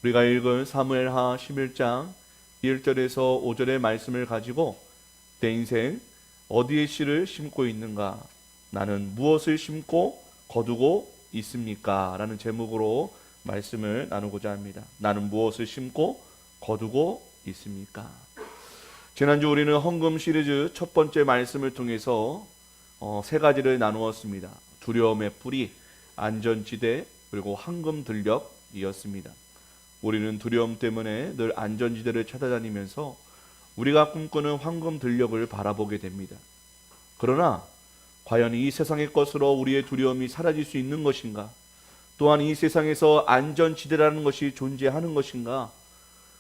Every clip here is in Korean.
우리가 읽은 사무엘하 11장 1절에서 5절의 말씀을 가지고 내 인생 어디에 씨를 심고 있는가? 나는 무엇을 심고 거두고 있습니까? 라는 제목으로 말씀을 나누고자 합니다. 나는 무엇을 심고 거두고 있습니까? 지난주 우리는 헌금 시리즈 첫 번째 말씀을 통해서 세 가지를 나누었습니다. 두려움의 뿌리, 안전지대, 그리고 황금 들녘이었습니다. 우리는 두려움 때문에 늘 안전지대를 찾아다니면서 우리가 꿈꾸는 황금 들녘을 바라보게 됩니다. 그러나 과연 이 세상의 것으로 우리의 두려움이 사라질 수 있는 것인가? 또한 이 세상에서 안전지대라는 것이 존재하는 것인가?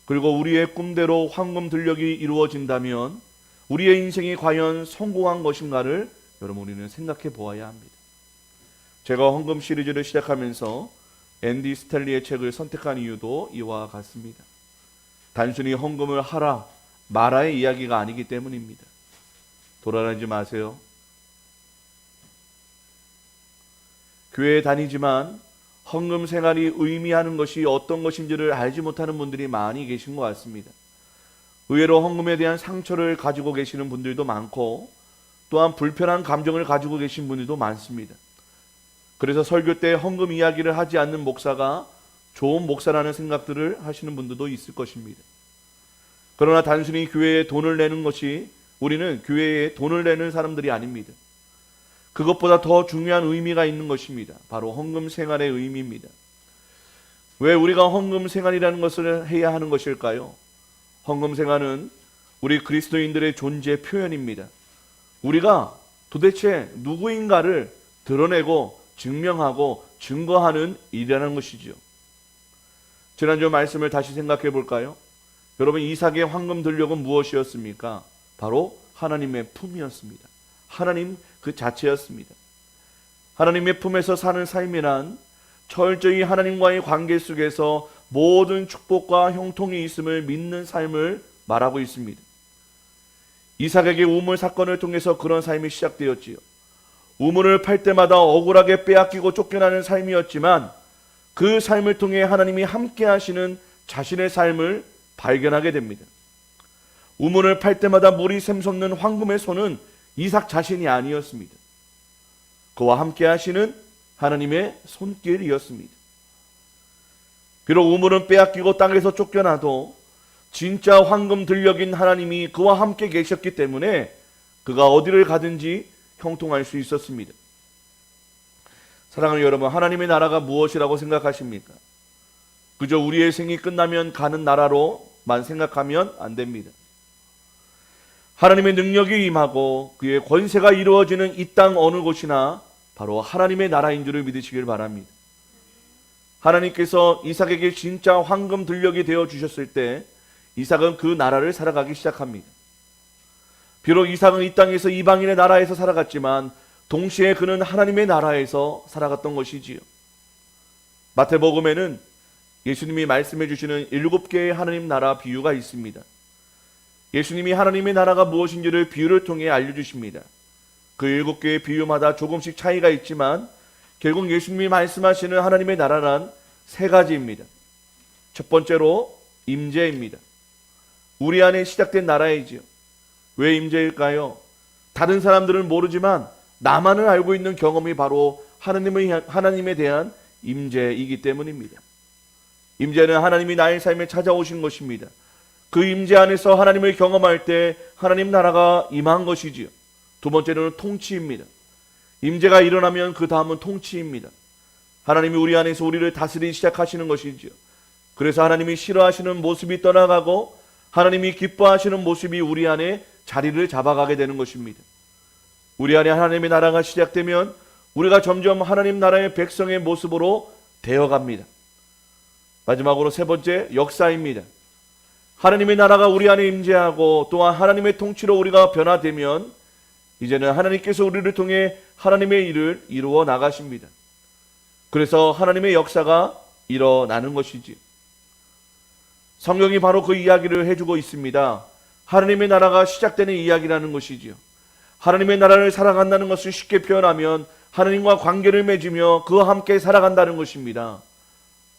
그리고 우리의 꿈대로 황금 들녘이 이루어진다면 우리의 인생이 과연 성공한 것인가를 여러분 우리는 생각해 보아야 합니다. 제가 헌금 시리즈를 시작하면서 앤디 스탠리의 책을 선택한 이유도 이와 같습니다. 단순히 헌금을 하라 마라의 이야기가 아니기 때문입니다. 돌아다니지 마세요. 교회에 다니지만 헌금 생활이 의미하는 것이 어떤 것인지를 알지 못하는 분들이 많이 계신 것 같습니다. 의외로 헌금에 대한 상처를 가지고 계시는 분들도 많고 또한 불편한 감정을 가지고 계신 분들도 많습니다. 그래서 설교 때 헌금 이야기를 하지 않는 목사가 좋은 목사라는 생각들을 하시는 분들도 있을 것입니다. 그러나 단순히 교회에 돈을 내는 것이 우리는 교회에 돈을 내는 사람들이 아닙니다. 그것보다 더 중요한 의미가 있는 것입니다. 바로 헌금 생활의 의미입니다. 왜 우리가 헌금 생활이라는 것을 해야 하는 것일까요? 헌금 생활은 우리 그리스도인들의 존재 표현입니다. 우리가 도대체 누구인가를 드러내고 증명하고 증거하는 일이라는 것이죠. 지난주 말씀을 다시 생각해 볼까요? 여러분, 이삭의 황금 들녘은 무엇이었습니까? 바로 하나님의 품이었습니다. 하나님 그 자체였습니다. 하나님의 품에서 사는 삶이란 철저히 하나님과의 관계 속에서 모든 축복과 형통이 있음을 믿는 삶을 말하고 있습니다. 이삭에게 우물 사건을 통해서 그런 삶이 시작되었지요. 우물을 팔 때마다 억울하게 빼앗기고 쫓겨나는 삶이었지만 그 삶을 통해 하나님이 함께 하시는 자신의 삶을 발견하게 됩니다. 우물을 팔 때마다 물이 샘솟는 황금의 손은 이삭 자신이 아니었습니다. 그와 함께 하시는 하나님의 손길이었습니다. 비록 우물은 빼앗기고 땅에서 쫓겨나도 진짜 황금 들녘인 하나님이 그와 함께 계셨기 때문에 그가 어디를 가든지 형통할 수 있었습니다. 사랑하는 여러분, 하나님의 나라가 무엇이라고 생각하십니까? 그저 우리의 생이 끝나면 가는 나라로만 생각하면 안 됩니다. 하나님의 능력이 임하고 그의 권세가 이루어지는 이 땅 어느 곳이나 바로 하나님의 나라인 줄을 믿으시길 바랍니다. 하나님께서 이삭에게 진짜 황금 들녘이 되어주셨을 때 이삭은 그 나라를 살아가기 시작합니다. 비록 이삭은 이 땅에서 이방인의 나라에서 살아갔지만 동시에 그는 하나님의 나라에서 살아갔던 것이지요. 마태복음에는 예수님이 말씀해 주시는 7개의 하나님 나라 비유가 있습니다. 예수님이 하나님의 나라가 무엇인지를 비유를 통해 알려주십니다. 그 7개의 비유마다 조금씩 차이가 있지만 결국 예수님이 말씀하시는 하나님의 나라란 3가지입니다. 첫 번째로 임재입니다. 우리 안에 시작된 나라이지요. 왜 임재일까요? 다른 사람들은 모르지만 나만을 알고 있는 경험이 바로 하나님에 대한 임재이기 때문입니다. 임재는 하나님이 나의 삶에 찾아오신 것입니다. 그 임재 안에서 하나님을 경험할 때 하나님 나라가 임한 것이지요. 두 번째로는 통치입니다. 임재가 일어나면 그 다음은 통치입니다. 하나님이 우리 안에서 우리를 다스리기 시작하시는 것이지요. 그래서 하나님이 싫어하시는 모습이 떠나가고 하나님이 기뻐하시는 모습이 우리 안에 자리를 잡아가게 되는 것입니다. 우리 안에 하나님의 나라가 시작되면 우리가 점점 하나님 나라의 백성의 모습으로 되어갑니다. 마지막으로 3번째, 역사입니다. 하나님의 나라가 우리 안에 임재하고 또한 하나님의 통치로 우리가 변화되면 이제는 하나님께서 우리를 통해 하나님의 일을 이루어 나가십니다. 그래서 하나님의 역사가 일어나는 것이지요. 성경이 바로 그 이야기를 해주고 있습니다. 하나님의 나라가 시작되는 이야기라는 것이지요. 하나님의 나라를 살아간다는 것을 쉽게 표현하면 하나님과 관계를 맺으며 그와 함께 살아간다는 것입니다.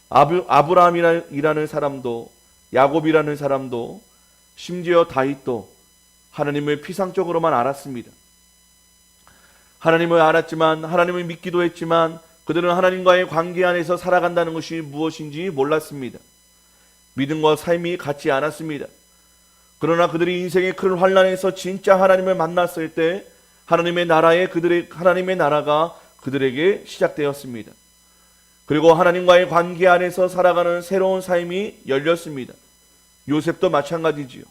아브라함이라는 사람도, 야곱이라는 사람도, 심지어 다윗도 하나님을 피상적으로만 알았습니다. 하나님을 알았지만, 하나님을 믿기도 했지만 그들은 하나님과의 관계 안에서 살아간다는 것이 무엇인지 몰랐습니다. 믿음과 삶이 같지 않았습니다. 그러나 그들이 인생의 큰 환난에서 진짜 하나님을 만났을 때 하나님의 나라가 그들에게 시작되었습니다. 그리고 하나님과의 관계 안에서 살아가는 새로운 삶이 열렸습니다. 요셉도 마찬가지지요.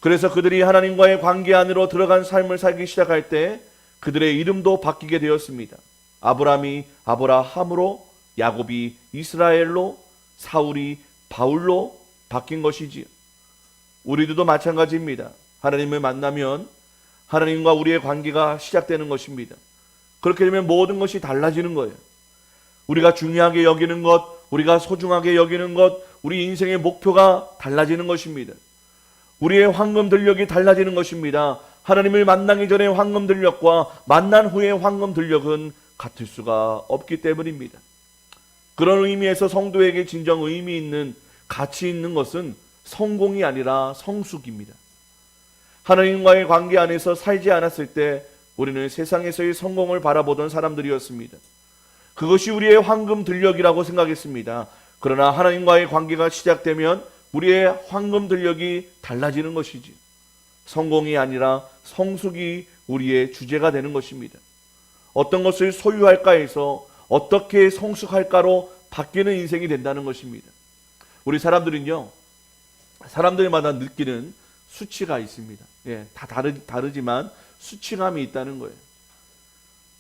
그래서 그들이 하나님과의 관계 안으로 들어간 삶을 살기 시작할 때 그들의 이름도 바뀌게 되었습니다. 아브라함이 아브라함으로, 야곱이 이스라엘로, 사울이 바울로 바뀐 것이지요. 우리들도 마찬가지입니다. 하나님을 만나면 하나님과 우리의 관계가 시작되는 것입니다. 그렇게 되면 모든 것이 달라지는 거예요. 우리가 중요하게 여기는 것, 우리가 소중하게 여기는 것, 우리 인생의 목표가 달라지는 것입니다. 우리의 황금 들녘이 달라지는 것입니다. 하나님을 만나기 전의 황금 들녘과 만난 후의 황금 들녘은 같을 수가 없기 때문입니다. 그런 의미에서 성도에게 진정 의미 있는, 가치 있는 것은 성공이 아니라 성숙입니다. 하나님과의 관계 안에서 살지 않았을 때 우리는 세상에서의 성공을 바라보던 사람들이었습니다. 그것이 우리의 황금 들녘이라고 생각했습니다. 그러나 하나님과의 관계가 시작되면 우리의 황금 들녘이 달라지는 것이지, 성공이 아니라 성숙이 우리의 주제가 되는 것입니다. 어떤 것을 소유할까에서 어떻게 성숙할까로 바뀌는 인생이 된다는 것입니다. 우리 사람들은요, 사람들마다 느끼는 수치가 있습니다. 다 다르지만 수치감이 있다는 거예요.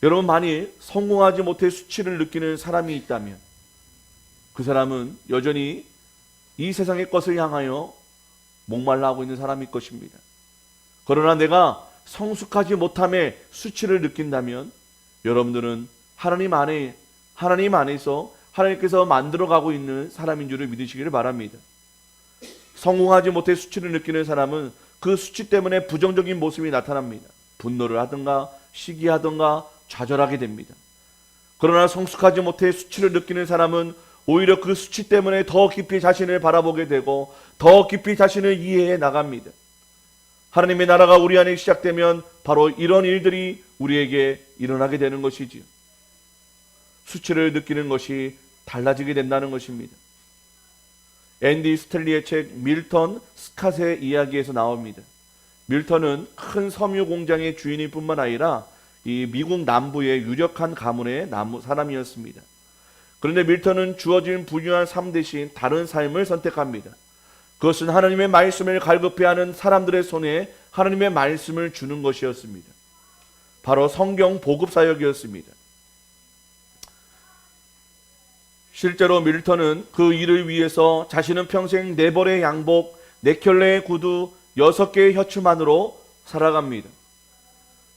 여러분, 만일 성공하지 못해 수치를 느끼는 사람이 있다면 그 사람은 여전히 이 세상의 것을 향하여 목말라 하고 있는 사람일 것입니다. 그러나 내가 성숙하지 못함에 수치를 느낀다면 여러분들은 하나님 안에서 하나님께서 만들어가고 있는 사람인 줄을 믿으시기를 바랍니다. 성공하지 못해 수치를 느끼는 사람은 그 수치 때문에 부정적인 모습이 나타납니다. 분노를 하든가 시기하든가 좌절하게 됩니다. 그러나 성숙하지 못해 수치를 느끼는 사람은 오히려 그 수치 때문에 더 깊이 자신을 바라보게 되고 더 깊이 자신을 이해해 나갑니다. 하나님의 나라가 우리 안에 시작되면 바로 이런 일들이 우리에게 일어나게 되는 것이지요. 수치를 느끼는 것이 달라지게 된다는 것입니다. 앤디 스텔리의 책 밀턴 스캇의 이야기에서 나옵니다. 밀턴은 큰 섬유 공장의 주인일 뿐만 아니라 이 미국 남부의 유력한 가문의 사람이었습니다. 그런데 밀턴은 주어진 부유한 삶 대신 다른 삶을 선택합니다. 그것은 하나님의 말씀을 갈급해하는 사람들의 손에 하나님의 말씀을 주는 것이었습니다. 바로 성경 보급 사역이었습니다. 실제로 밀턴은 그 일을 위해서 자신은 평생 4벌의 양복, 4켤레의 구두, 6개의 혀추만으로 살아갑니다.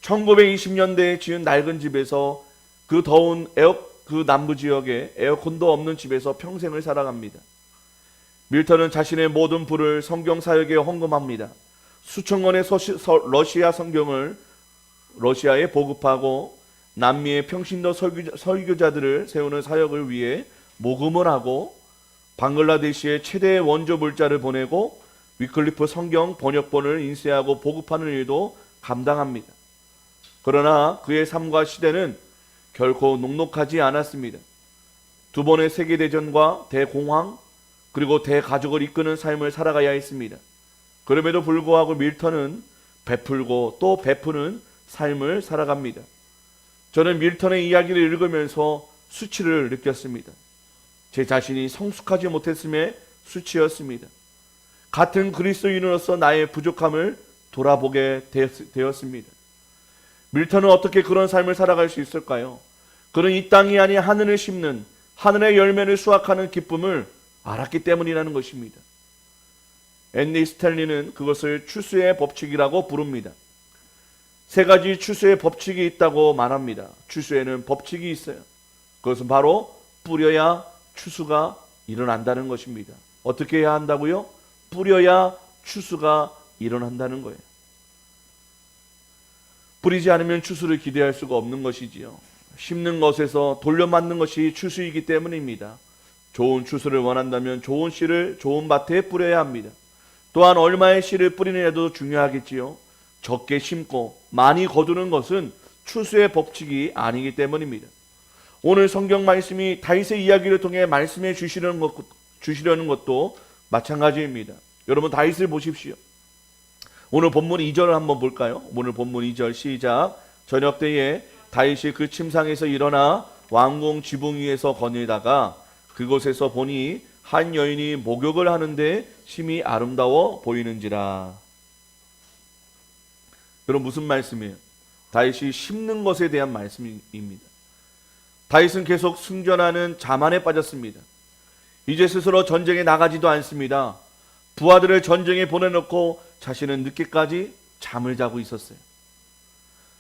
1920년대에 지은 낡은 집에서 그 더운 그 남부 지역에 에어컨도 없는 집에서 평생을 살아갑니다. 밀턴은 자신의 모든 부를 성경 사역에 헌금합니다. 수천 권의 러시아 성경을 러시아에 보급하고 남미의 평신도 설교자들을 세우는 사역을 위해 모금을 하고 방글라데시의 최대의 원조 물자를 보내고 위클리프 성경 번역본을 인쇄하고 보급하는 일도 감당합니다. 그러나 그의 삶과 시대는 결코 녹록하지 않았습니다. 2번의 세계대전과 대공황 그리고 대가족을 이끄는 삶을 살아가야 했습니다. 그럼에도 불구하고 밀턴은 베풀고 또 베푸는 삶을 살아갑니다. 저는 밀턴의 이야기를 읽으면서 수치를 느꼈습니다. 제 자신이 성숙하지 못했음에 수치였습니다. 같은 그리스도인으로서 나의 부족함을 돌아보게 되었습니다. 밀턴은 어떻게 그런 삶을 살아갈 수 있을까요? 그는 이 땅이 아닌 하늘을 심는, 하늘의 열매를 수확하는 기쁨을 알았기 때문이라는 것입니다. 앤디 스탠리는 그것을 추수의 법칙이라고 부릅니다. 3가지 추수의 법칙이 있다고 말합니다. 추수에는 법칙이 있어요. 그것은 바로 뿌려야 추수가 일어난다는 것입니다. 어떻게 해야 한다고요? 뿌려야 추수가 일어난다는 거예요. 뿌리지 않으면 추수를 기대할 수가 없는 것이지요. 심는 것에서 돌려맞는 것이 추수이기 때문입니다. 좋은 추수를 원한다면 좋은 씨를 좋은 밭에 뿌려야 합니다. 또한 얼마의 씨를 뿌리느냐도 중요하겠지요. 적게 심고 많이 거두는 것은 추수의 법칙이 아니기 때문입니다. 오늘 성경 말씀이 다윗의 이야기를 통해 말씀해 주시려는 것도 마찬가지입니다. 여러분 다윗을 보십시오. 오늘 본문 2절을 한번 볼까요? 오늘 본문 2절 시작. 저녁 때에 다윗이 그 침상에서 일어나 왕궁 지붕 위에서 거닐다가 그곳에서 보니 한 여인이 목욕을 하는데 심히 아름다워 보이는지라. 여러분 무슨 말씀이에요? 다윗이 심는 것에 대한 말씀입니다. 다윗은 계속 승전하는 자만에 빠졌습니다. 이제 스스로 전쟁에 나가지도 않습니다. 부하들을 전쟁에 보내놓고 자신은 늦게까지 잠을 자고 있었어요.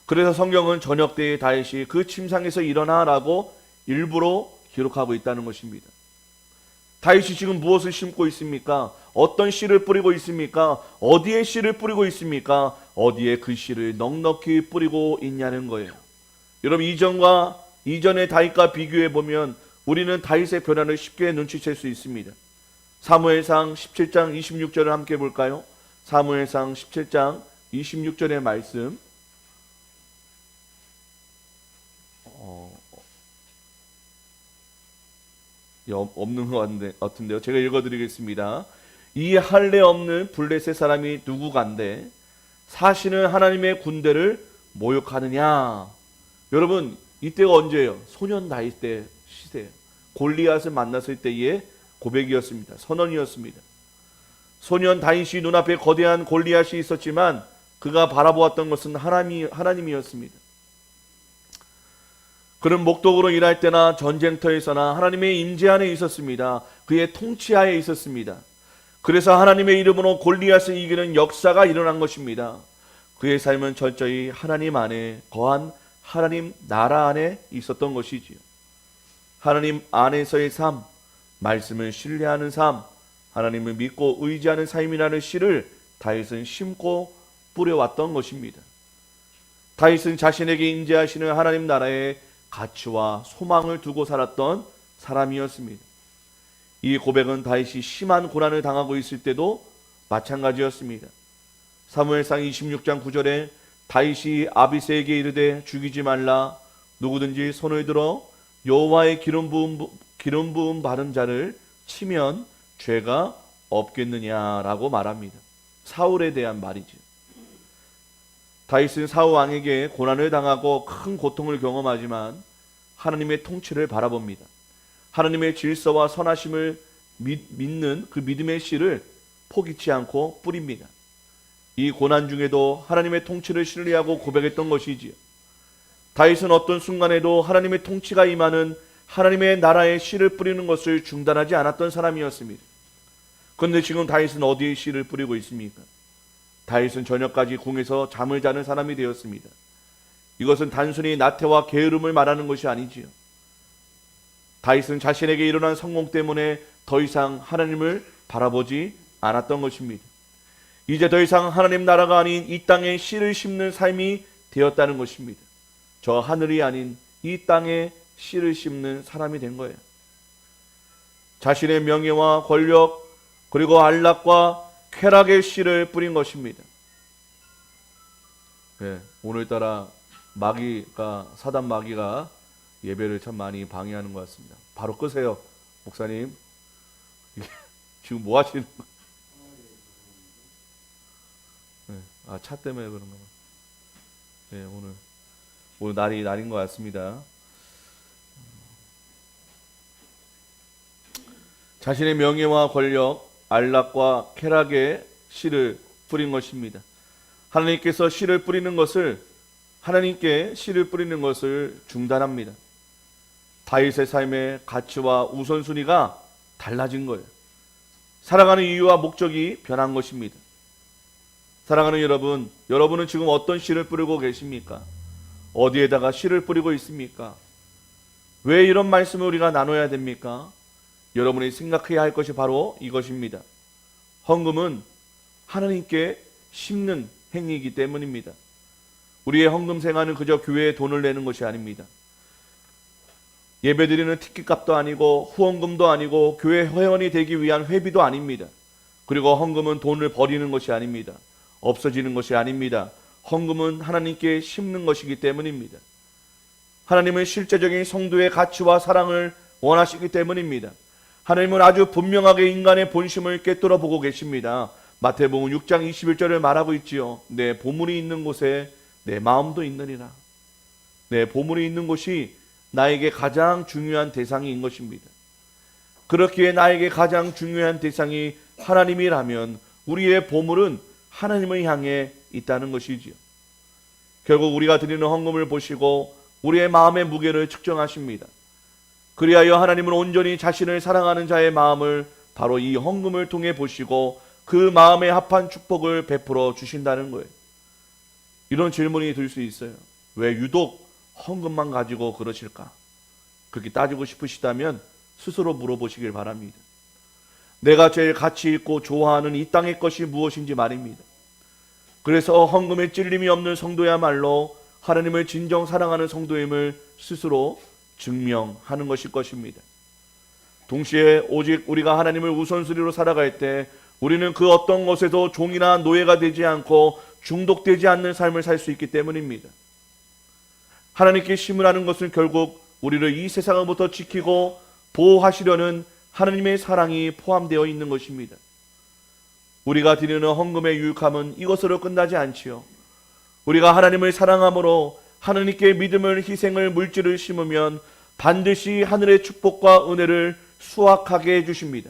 그래서 성경은 저녁 때에 다윗이 그 침상에서 일어나라고 일부러 기록하고 있다는 것입니다. 다윗이 지금 무엇을 심고 있습니까? 어떤 씨를 뿌리고 있습니까? 어디에 씨를 뿌리고 있습니까? 어디에 그 씨를 넉넉히 뿌리고 있냐는 거예요. 여러분 이전의 다윗과 비교해 보면 우리는 다윗의 변화를 쉽게 눈치챌 수 있습니다. 사무엘상 17장 26절을 함께 볼까요? 사무엘상 17장 26절의 말씀. 없는 것 같은데요. 제가 읽어드리겠습니다. 이 할례 없는 블레셋 사람이 누구간데 사시는 하나님의 군대를 모욕하느냐. 여러분 이때가 언제예요? 소년 다윗 때 시대예요. 골리앗을 만났을 때의 고백이었습니다. 선언이었습니다. 소년 다윗이 눈앞에 거대한 골리앗이 있었지만 그가 바라보았던 것은 하나님이었습니다. 그는 목독으로 일할 때나 전쟁터에서나 하나님의 임재 안에 있었습니다. 그의 통치하에 있었습니다. 그래서 하나님의 이름으로 골리앗을 이기는 역사가 일어난 것입니다. 그의 삶은 철저히 하나님 안에 거한 하나님 나라 안에 있었던 것이지요. 하나님 안에서의 삶, 말씀을 신뢰하는 삶, 하나님을 믿고 의지하는 삶이라는 씨를 다윗은 심고 뿌려왔던 것입니다. 다윗은 자신에게 임재하시는 하나님 나라의 가치와 소망을 두고 살았던 사람이었습니다. 이 고백은 다윗이 심한 고난을 당하고 있을 때도 마찬가지였습니다. 사무엘상 26장 9절에 다윗이 아비새에게 이르되 죽이지 말라. 누구든지 손을 들어 여호와의 기름 부음 바른 자를 치면 죄가 없겠느냐라고 말합니다. 사울에 대한 말이죠. 다윗은 사울 왕에게 고난을 당하고 큰 고통을 경험하지만 하나님의 통치를 바라봅니다. 하나님의 질서와 선하심을 믿는 그 믿음의 씨를 포기치 않고 뿌립니다. 이 고난 중에도 하나님의 통치를 신뢰하고 고백했던 것이지요. 다윗은 어떤 순간에도 하나님의 통치가 임하는 하나님의 나라에 씨를 뿌리는 것을 중단하지 않았던 사람이었습니다. 그런데 지금 다윗은 어디에 씨를 뿌리고 있습니까? 다윗은 저녁까지 궁에서 잠을 자는 사람이 되었습니다. 이것은 단순히 나태와 게으름을 말하는 것이 아니지요. 다윗은 자신에게 일어난 성공 때문에 더 이상 하나님을 바라보지 않았던 것입니다. 이제 더 이상 하나님 나라가 아닌 이 땅에 씨를 심는 삶이 되었다는 것입니다. 저 하늘이 아닌 이 땅에 씨를 심는 사람이 된 거예요. 자신의 명예와 권력 그리고 안락과 쾌락의 씨를 뿌린 것입니다. 네, 오늘따라 사단 마귀가 예배를 참 많이 방해하는 것 같습니다. 바로 끄세요, 목사님. 지금 뭐 하시는 거예요? 네, 차 때문에 그런가 봐요. 네, 오늘 날인 것 같습니다. 자신의 명예와 권력, 안락과 쾌락의 씨를 뿌린 것입니다. 하나님께 씨를 뿌리는 것을 중단합니다. 다윗의 삶의 가치와 우선순위가 달라진 거예요. 살아가는 이유와 목적이 변한 것입니다. 사랑하는 여러분, 여러분은 지금 어떤 씨를 뿌리고 계십니까? 어디에다가 씨를 뿌리고 있습니까? 왜 이런 말씀을 우리가 나눠야 됩니까? 여러분이 생각해야 할 것이 바로 이것입니다. 헌금은 하나님께 심는 행위이기 때문입니다. 우리의 헌금 생활은 그저 교회에 돈을 내는 것이 아닙니다. 예배드리는 티켓값도 아니고 후원금도 아니고 교회 회원이 되기 위한 회비도 아닙니다. 그리고 헌금은 돈을 버리는 것이 아닙니다. 없어지는 것이 아닙니다. 헌금은 하나님께 심는 것이기 때문입니다. 하나님은 실제적인 성도의 가치와 사랑을 원하시기 때문입니다. 하나님은 아주 분명하게 인간의 본심을 꿰뚫어 보고 계십니다. 마태복음 6장 21절을 말하고 있지요. 내 보물이 있는 곳에 내 마음도 있느니라. 내 보물이 있는 곳이 나에게 가장 중요한 대상인 것입니다. 그렇기에 나에게 가장 중요한 대상이 하나님이라면 우리의 보물은 하나님을 향해 있다는 것이지요. 결국 우리가 드리는 헌금을 보시고 우리의 마음의 무게를 측정하십니다. 그리하여 하나님은 온전히 자신을 사랑하는 자의 마음을 바로 이 헌금을 통해 보시고 그 마음에 합한 축복을 베풀어 주신다는 거예요. 이런 질문이 들 수 있어요. 왜 유독 헌금만 가지고 그러실까? 그렇게 따지고 싶으시다면 스스로 물어보시길 바랍니다. 내가 제일 가치 있고 좋아하는 이 땅의 것이 무엇인지 말입니다. 그래서 헌금에 찔림이 없는 성도야말로 하나님을 진정 사랑하는 성도임을 스스로 증명하는 것일 것입니다. 동시에 오직 우리가 하나님을 우선순위로 살아갈 때 우리는 그 어떤 것에도 종이나 노예가 되지 않고 중독되지 않는 삶을 살 수 있기 때문입니다. 하나님께 심으라는 것은 결국 우리를 이 세상으로부터 지키고 보호하시려는 하나님의 사랑이 포함되어 있는 것입니다. 우리가 드리는 헌금의 유익함은 이것으로 끝나지 않지요. 우리가 하나님을 사랑함으로 하나님께 믿음을, 희생을, 물질을 심으면 반드시 하늘의 축복과 은혜를 수확하게 해주십니다.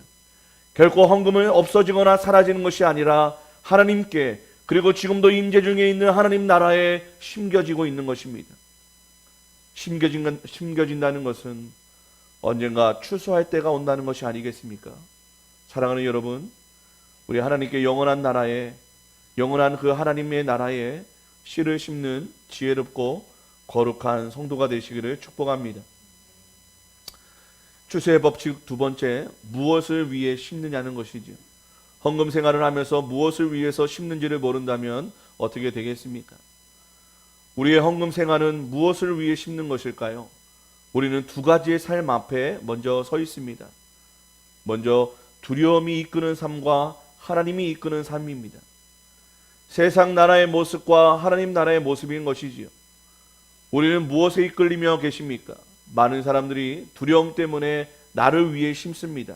결코 헌금은 없어지거나 사라지는 것이 아니라 하나님께, 그리고 지금도 임재 중에 있는 하나님 나라에 심겨지고 있는 것입니다. 심겨진다는 것은 언젠가 추수할 때가 온다는 것이 아니겠습니까? 사랑하는 여러분, 우리 하나님께 영원한 나라에, 영원한 그 하나님의 나라에 씨를 심는 지혜롭고 거룩한 성도가 되시기를 축복합니다. 추수의 법칙 두 번째, 무엇을 위해 심느냐는 것이죠. 헌금 생활을 하면서 무엇을 위해서 심는지를 모른다면 어떻게 되겠습니까? 우리의 헌금 생활은 무엇을 위해 심는 것일까요? 우리는 두 가지의 삶 앞에 먼저 서 있습니다. 먼저 두려움이 이끄는 삶과 하나님이 이끄는 삶입니다. 세상 나라의 모습과 하나님 나라의 모습인 것이지요. 우리는 무엇에 이끌리며 계십니까? 많은 사람들이 두려움 때문에 나를 위해 심습니다.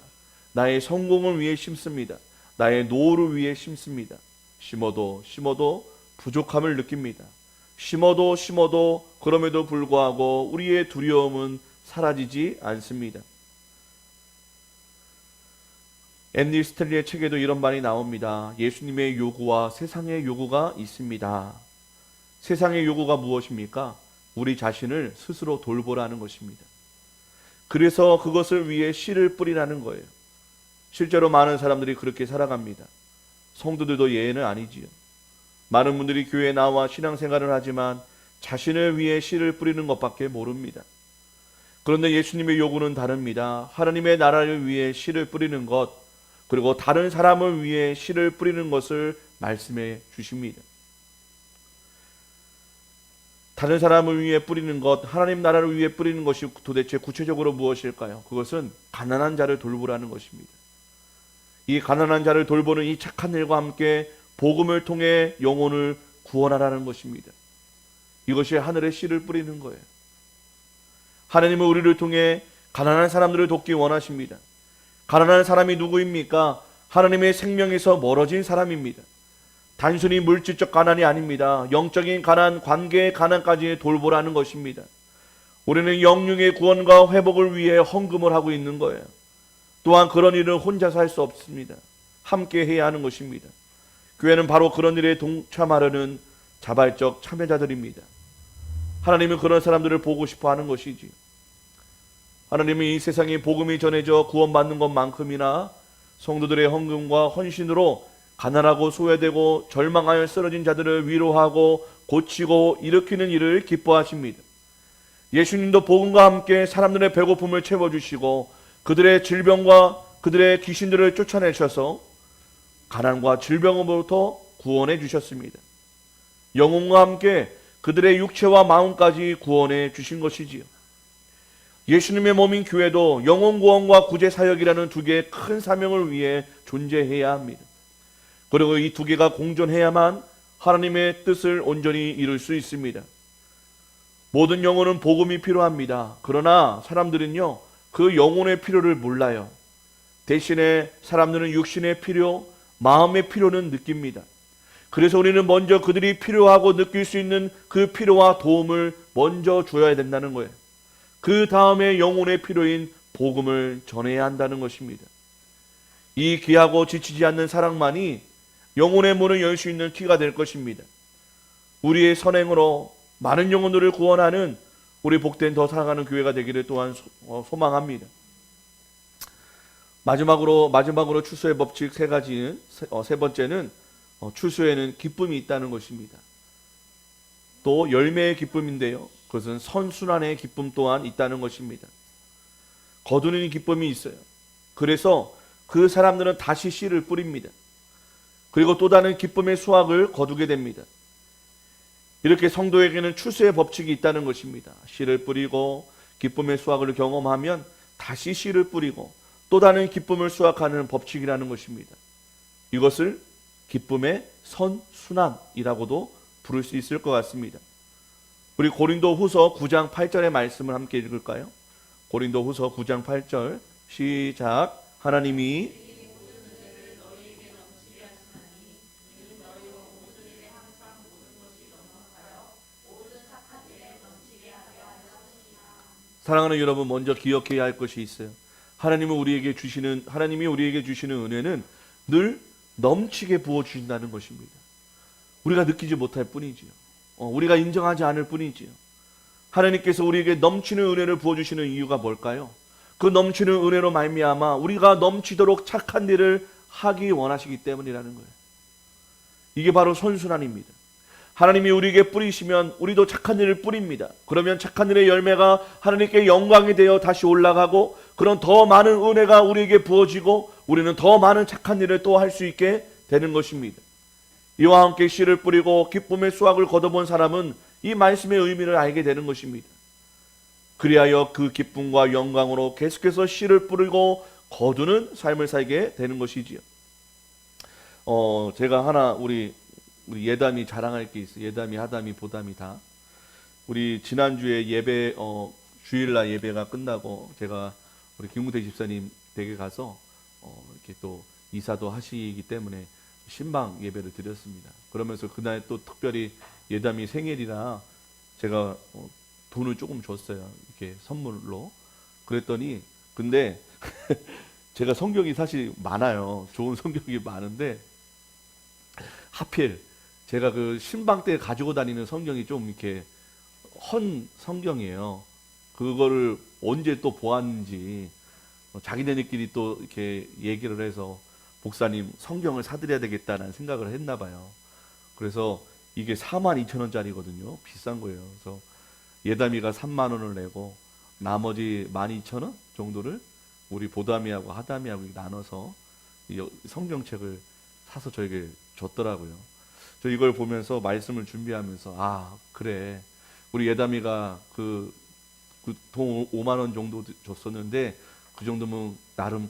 나의 성공을 위해 심습니다. 나의 노후를 위해 심습니다. 심어도 부족함을 느낍니다. 심어도 그럼에도 불구하고 우리의 두려움은 사라지지 않습니다. 앤디 스탠리의 책에도 이런 말이 나옵니다. 예수님의 요구와 세상의 요구가 있습니다. 세상의 요구가 무엇입니까? 우리 자신을 스스로 돌보라는 것입니다. 그래서 그것을 위해 씨를 뿌리라는 거예요. 실제로 많은 사람들이 그렇게 살아갑니다. 성도들도 예외는 아니지요. 많은 분들이 교회에 나와 신앙생활을 하지만 자신을 위해 씨를 뿌리는 것밖에 모릅니다. 그런데 예수님의 요구는 다릅니다. 하나님의 나라를 위해 씨를 뿌리는 것, 그리고 다른 사람을 위해 씨를 뿌리는 것을 말씀해 주십니다. 다른 사람을 위해 뿌리는 것, 하나님 나라를 위해 뿌리는 것이 도대체 구체적으로 무엇일까요? 그것은 가난한 자를 돌보라는 것입니다. 이 가난한 자를 돌보는 이 착한 일과 함께 복음을 통해 영혼을 구원하라는 것입니다. 이것이 하늘의 씨를 뿌리는 거예요. 하나님은 우리를 통해 가난한 사람들을 돕기 원하십니다. 가난한 사람이 누구입니까? 하나님의 생명에서 멀어진 사람입니다. 단순히 물질적 가난이 아닙니다. 영적인 가난, 관계의 가난까지 돌보라는 것입니다. 우리는 영육의 구원과 회복을 위해 헌금을 하고 있는 거예요. 또한 그런 일은 혼자서 할 수 없습니다. 함께 해야 하는 것입니다. 교회는 바로 그런 일에 동참하려는 자발적 참여자들입니다. 하나님은 그런 사람들을 보고 싶어 하는 것이지. 하나님은 이 세상에 복음이 전해져 구원받는 것만큼이나 성도들의 헌금과 헌신으로 가난하고 소외되고 절망하여 쓰러진 자들을 위로하고 고치고 일으키는 일을 기뻐하십니다. 예수님도 복음과 함께 사람들의 배고픔을 채워주시고 그들의 질병과 그들의 귀신들을 쫓아내셔서 가난과 질병으로부터 구원해 주셨습니다. 영혼과 함께 그들의 육체와 마음까지 구원해 주신 것이지요. 예수님의 몸인 교회도 영혼 구원과 구제 사역이라는 두 개의 큰 사명을 위해 존재해야 합니다. 그리고 이 두 개가 공존해야만 하나님의 뜻을 온전히 이룰 수 있습니다. 모든 영혼은 복음이 필요합니다. 그러나 사람들은요, 그 영혼의 필요를 몰라요. 대신에 사람들은 육신의 필요, 마음의 필요는 느낍니다. 그래서 우리는 먼저 그들이 필요하고 느낄 수 있는 그 필요와 도움을 먼저 줘야 된다는 거예요. 그 다음에 영혼의 필요인 복음을 전해야 한다는 것입니다. 이 귀하고 지치지 않는 사랑만이 영혼의 문을 열 수 있는 키가 될 것입니다. 우리의 선행으로 많은 영혼들을 구원하는 우리 복된 더 살아가는 교회가 되기를 또한 소망합니다. 마지막으로 추수의 법칙 세 가지는 세 번째는 추수에는 기쁨이 있다는 것입니다. 또 열매의 기쁨인데요, 그것은 선순환의 기쁨 또한 있다는 것입니다. 거두는 기쁨이 있어요. 그래서 그 사람들은 다시 씨를 뿌립니다. 그리고 또 다른 기쁨의 수확을 거두게 됩니다. 이렇게 성도에게는 추수의 법칙이 있다는 것입니다. 씨를 뿌리고 기쁨의 수확을 경험하면 다시 씨를 뿌리고 또 다른 기쁨을 수확하는 법칙이라는 것입니다. 이것을 기쁨의 선순환이라고도 부를 수 있을 것 같습니다. 우리 고린도후서 9장 8절의 말씀을 함께 읽을까요? 고린도후서 9장 8절 시작. 하나님이 사랑하는 여러분, 먼저 기억해야 할 것이 있어요. 하나님이 우리에게 주시는 은혜는 늘 넘치게 부어 주신다는 것입니다. 우리가 느끼지 못할 뿐이지요. 우리가 인정하지 않을 뿐이지요. 하나님께서 우리에게 넘치는 은혜를 부어 주시는 이유가 뭘까요? 그 넘치는 은혜로 말미암아 우리가 넘치도록 착한 일을 하기 원하시기 때문이라는 거예요. 이게 바로 선순환입니다. 하나님이 우리에게 뿌리시면 우리도 착한 일을 뿌립니다. 그러면 착한 일의 열매가 하나님께 영광이 되어 다시 올라가고, 그런 더 많은 은혜가 우리에게 부어지고 우리는 더 많은 착한 일을 또 할 수 있게 되는 것입니다. 이와 함께 씨를 뿌리고 기쁨의 수확을 거둬본 사람은 이 말씀의 의미를 알게 되는 것입니다. 그리하여 그 기쁨과 영광으로 계속해서 씨를 뿌리고 거두는 삶을 살게 되는 것이지요. 제가 하나 우리 예담이 자랑할 게 있어요. 예담이, 하담이, 보담이 다. 우리 지난주에 예배, 주일날 예배가 끝나고 제가 우리 김웅태 집사님 댁에 가서 이렇게 또 이사도 하시기 때문에 신방 예배를 드렸습니다. 그러면서 그날 또 특별히 예담이 생일이라 제가 돈을 조금 줬어요. 이렇게 선물로. 그랬더니 근데 제가 성경이 사실 많아요. 좋은 성경이 많은데 하필 제가 그 신방 때 가지고 다니는 성경이 좀 이렇게 헌 성경이에요. 그거를 언제 또 보았는지 자기네들끼리 또 이렇게 얘기를 해서 목사님 성경을 사드려야 되겠다는 생각을 했나 봐요. 그래서 이게 42,000원짜리거든요. 비싼 거예요. 그래서 예담이가 3만 원을 내고 나머지 12,000원 정도를 우리 보담이하고 하담이하고 나눠서 성경책을 사서 저에게 줬더라고요. 저 이걸 보면서 말씀을 준비하면서 그래, 우리 예담이가 그 돈 5만 원 정도 줬었는데 그 정도면 나름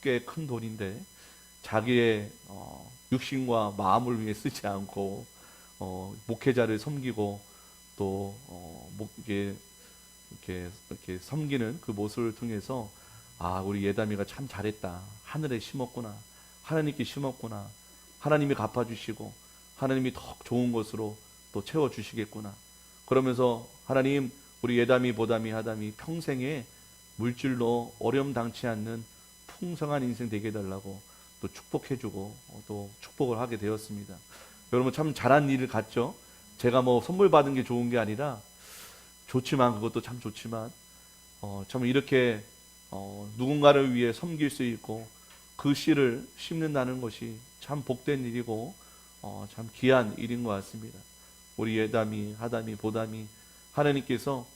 꽤 큰 돈인데 자기의 육신과 마음을 위해 쓰지 않고 목회자를 섬기고 또 이렇게 섬기는 그 모습을 통해서 우리 예담이가 참 잘했다. 하늘에 심었구나. 하나님께 심었구나. 하나님이 갚아주시고 하나님이 더 좋은 것으로 또 채워주시겠구나. 그러면서 하나님, 우리 예담이, 보담이, 하담이 평생에 물질로 어려움당치 않는 풍성한 인생 되게 해달라고 또 축복해주고 또 축복을 하게 되었습니다. 여러분 참 잘한 일을 갔죠. 제가 뭐 선물 받은 게 좋은 게 아니라 좋지만, 그것도 참 좋지만 참 이렇게 누군가를 위해 섬길 수 있고 그 씨를 심는다는 것이 참 복된 일이고 참 귀한 일인 것 같습니다. 우리 예담이, 하담이, 보담이 하나님께서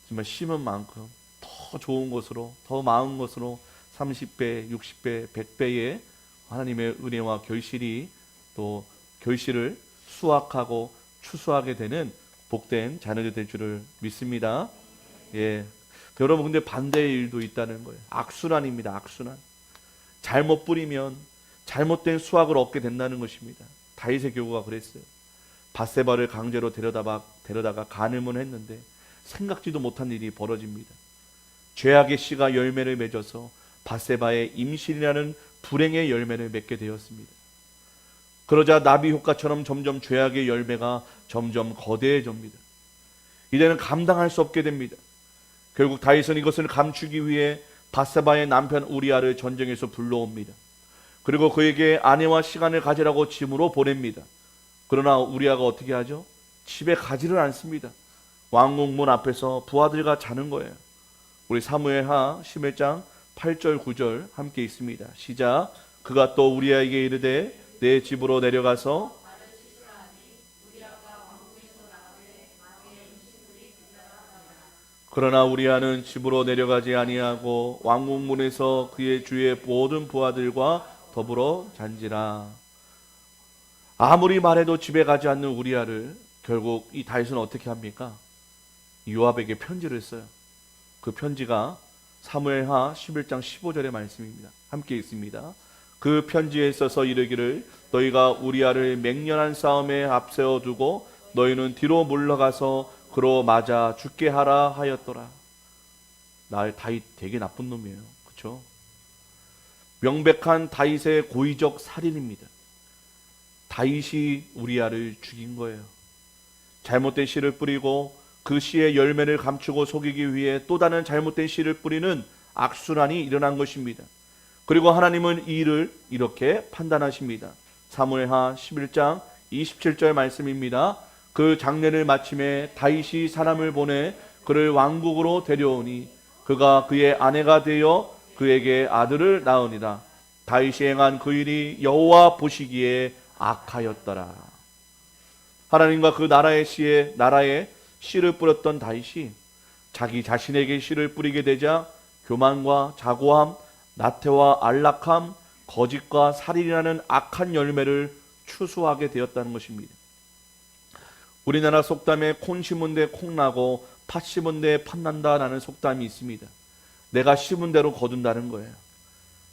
정말 심은 만큼 더 좋은 것으로, 더 많은 것으로 30배, 60배, 100배의 하나님의 은혜와 결실을 수확하고 추수하게 되는 복된 자녀들 될 줄을 믿습니다. 예, 여러분, 근데 반대의 일도 있다는 거예요. 악순환입니다. 악순환. 잘못 뿌리면 잘못된 수확을 얻게 된다는 것입니다. 다윗의 교구가 그랬어요. 밧세바를 강제로 데려다가 간음을 했는데 생각지도 못한 일이 벌어집니다. 죄악의 씨가 열매를 맺어서 밧세바의 임신이라는 불행의 열매를 맺게 되었습니다. 그러자 나비 효과처럼 점점 죄악의 열매가 점점 거대해집니다. 이제는 감당할 수 없게 됩니다. 결국 다윗은 이것을 감추기 위해 밧세바의 남편 우리아를 전쟁에서 불러옵니다. 그리고 그에게 아내와 시간을 가지라고 짐으로 보냅니다. 그러나 우리아가 어떻게 하죠? 집에 가지를 않습니다. 왕궁문 앞에서 부하들과 자는 거예요. 우리 사무엘하 11장 8절 9절 함께 있습니다. 시작. 그가 또 우리아에게 이르되 내 집으로 내려가서 그러나 우리아는 집으로 내려가지 아니하고 왕궁문에서 그의 주의 모든 부하들과 더불어 잔지라. 아무리 말해도 집에 가지 않는 우리아를 결국 이 다윗은 어떻게 합니까? 요압에게 편지를 써요. 그 편지가 사무엘하 11장 15절의 말씀입니다. 함께 읽습니다. 그 편지에 써서 이르기를 너희가 우리아를 맹렬한 싸움에 앞세워 두고 너희는 뒤로 물러가서 그로 맞아 죽게 하라 하였더라. 다윗 되게 나쁜 놈이에요. 그렇죠? 명백한 다윗의 고의적 살인입니다. 다윗이 우리아를 죽인 거예요. 잘못된 씨를 뿌리고 그 씨의 열매를 감추고 속이기 위해 또 다른 잘못된 씨를 뿌리는 악순환이 일어난 것입니다. 그리고 하나님은 이 일을 이렇게 판단하십니다. 사무엘하 11장 27절 말씀입니다. 그 장례를 마침에 다윗이 사람을 보내 그를 왕국으로 데려오니 그가 그의 아내가 되어 그에게 아들을 낳으니라. 다윗이 행한 그 일이 여호와 보시기에 악하였더라. 하나님과 그 나라에 씨를 뿌렸던 다윗이 자기 자신에게 씨를 뿌리게 되자 교만과 자고함, 나태와 안락함, 거짓과 살인이라는 악한 열매를 추수하게 되었다는 것입니다. 우리나라 속담에 콩 심은 데 콩 나고 팥 심은 데 팥 난다라는 속담이 있습니다. 내가 심은 대로 거둔다는 거예요.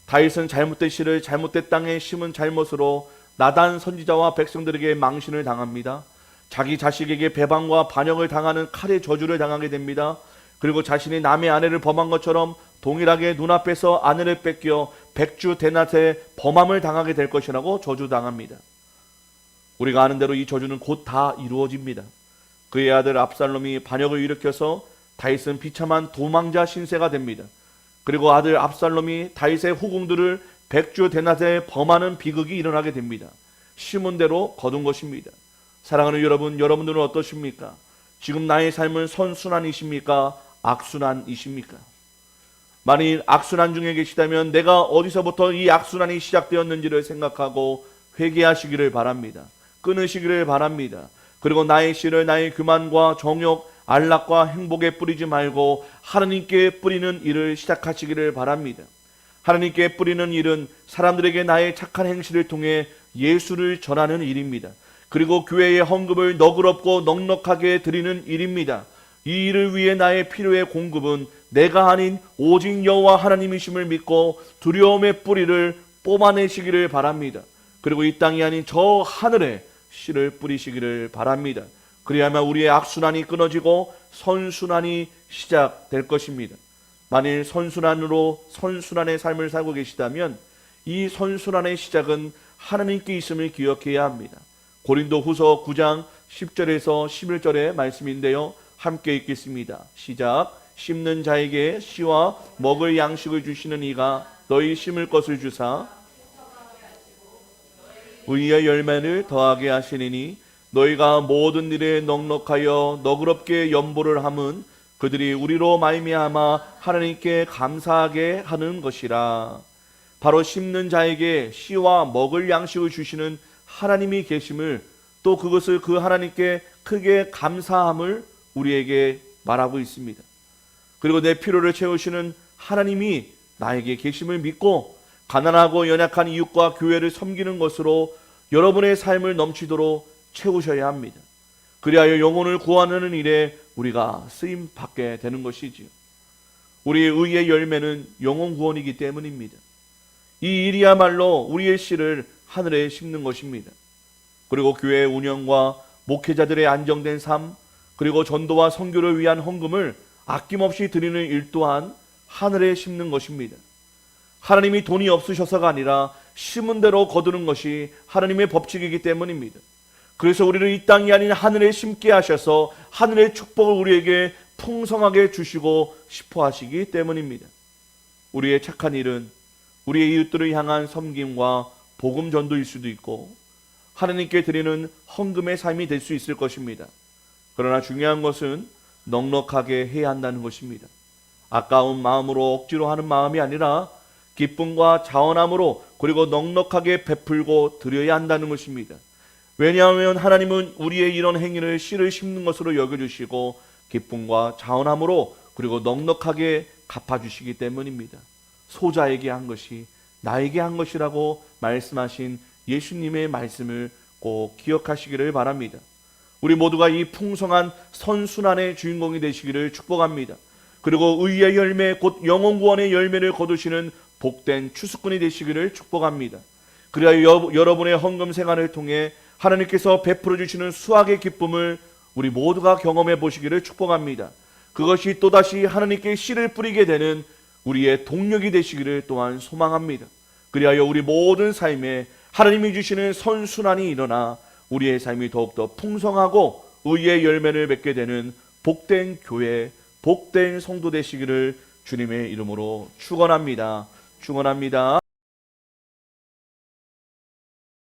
다윗은 잘못된 씨를 잘못된 땅에 심은 잘못으로 나단 선지자와 백성들에게 망신을 당합니다. 자기 자식에게 배반과 반역을 당하는 칼의 저주를 당하게 됩니다. 그리고 자신이 남의 아내를 범한 것처럼 동일하게 눈앞에서 아내를 뺏겨 백주 대낮에 범함을 당하게 될 것이라고 저주당합니다. 우리가 아는 대로 이 저주는 곧 다 이루어집니다. 그의 아들 압살롬이 반역을 일으켜서 다윗은 비참한 도망자 신세가 됩니다. 그리고 아들 압살롬이 다윗의 후궁들을 백주 대낮에 범하는 비극이 일어나게 됩니다. 심은 대로 거둔 것입니다. 사랑하는 여러분, 여러분들은 어떠십니까? 지금 나의 삶은 선순환이십니까? 악순환이십니까? 만일 악순환 중에 계시다면 내가 어디서부터 이 악순환이 시작되었는지를 생각하고 회개하시기를 바랍니다. 끊으시기를 바랍니다. 그리고 나의 씨를 나의 교만과 정욕, 안락과 행복에 뿌리지 말고 하나님께 뿌리는 일을 시작하시기를 바랍니다. 하나님께 뿌리는 일은 사람들에게 나의 착한 행실을 통해 예수를 전하는 일입니다. 그리고 교회의 헌금을 너그럽고 넉넉하게 드리는 일입니다. 이 일을 위해 나의 필요의 공급은 내가 아닌 오직 여호와 하나님이심을 믿고 두려움의 뿌리를 뽑아내시기를 바랍니다. 그리고 이 땅이 아닌 저 하늘에 씨를 뿌리시기를 바랍니다. 그래야만 우리의 악순환이 끊어지고 선순환이 시작될 것입니다. 만일 선순환의 삶을 살고 계시다면 이 선순환의 시작은 하나님께 있음을 기억해야 합니다. 고린도후서 9장 10절에서 11절의 말씀인데요. 함께 읽겠습니다. 시작. 심는 자에게 씨와 먹을 양식을 주시는 이가 너희 심을 것을 주사 의의 열매를 더하게 하시리니 너희가 모든 일에 넉넉하여 너그럽게 연보를 함은 그들이 우리로 말미암아 하나님께 감사하게 하는 것이라. 바로 심는 자에게 씨와 먹을 양식을 주시는 하나님이 계심을, 또 그것을 그 하나님께 크게 감사함을 우리에게 말하고 있습니다. 그리고 내 필요를 채우시는 하나님이 나에게 계심을 믿고 가난하고 연약한 이웃과 교회를 섬기는 것으로 여러분의 삶을 넘치도록 채우셔야 합니다. 그리하여 영혼을 구하는 일에 우리가 쓰임 받게 되는 것이지요. 우리의 의의 열매는 영혼 구원이기 때문입니다. 이 일이야말로 우리의 씨를 하늘에 심는 것입니다. 그리고 교회 운영과 목회자들의 안정된 삶, 그리고 전도와 선교를 위한 헌금을 아낌없이 드리는 일 또한 하늘에 심는 것입니다. 하나님이 돈이 없으셔서가 아니라 심은 대로 거두는 것이 하나님의 법칙이기 때문입니다. 그래서 우리를 이 땅이 아닌 하늘에 심게 하셔서 하늘의 축복을 우리에게 풍성하게 주시고 싶어 하시기 때문입니다. 우리의 착한 일은 우리의 이웃들을 향한 섬김과 복음 전도일 수도 있고 하나님께 드리는 헌금의 삶이 될 수 있을 것입니다. 그러나 중요한 것은 넉넉하게 해야 한다는 것입니다. 아까운 마음으로 억지로 하는 마음이 아니라 기쁨과 자원함으로 그리고 넉넉하게 베풀고 드려야 한다는 것입니다. 왜냐하면 하나님은 우리의 이런 행위를 씨를 심는 것으로 여겨주시고 기쁨과 자원함으로 그리고 넉넉하게 갚아주시기 때문입니다. 소자에게 한 것이 나에게 한 것이라고 말씀하신 예수님의 말씀을 꼭 기억하시기를 바랍니다. 우리 모두가 이 풍성한 선순환의 주인공이 되시기를 축복합니다. 그리고 의의 열매 곧 영혼 구원의 열매를 거두시는 복된 추수꾼이 되시기를 축복합니다. 그래야 여러분의 헌금 생활을 통해 하나님께서 베풀어 주시는 수확의 기쁨을 우리 모두가 경험해 보시기를 축복합니다. 그것이 또다시 하나님께 씨를 뿌리게 되는 우리의 동력이 되시기를 또한 소망합니다. 그리하여 우리 모든 삶에 하나님이 주시는 선순환이 일어나 우리의 삶이 더욱더 풍성하고 의의 열매를 맺게 되는 복된 교회, 복된 성도 되시기를 주님의 이름으로 축원합니다. 축원합니다.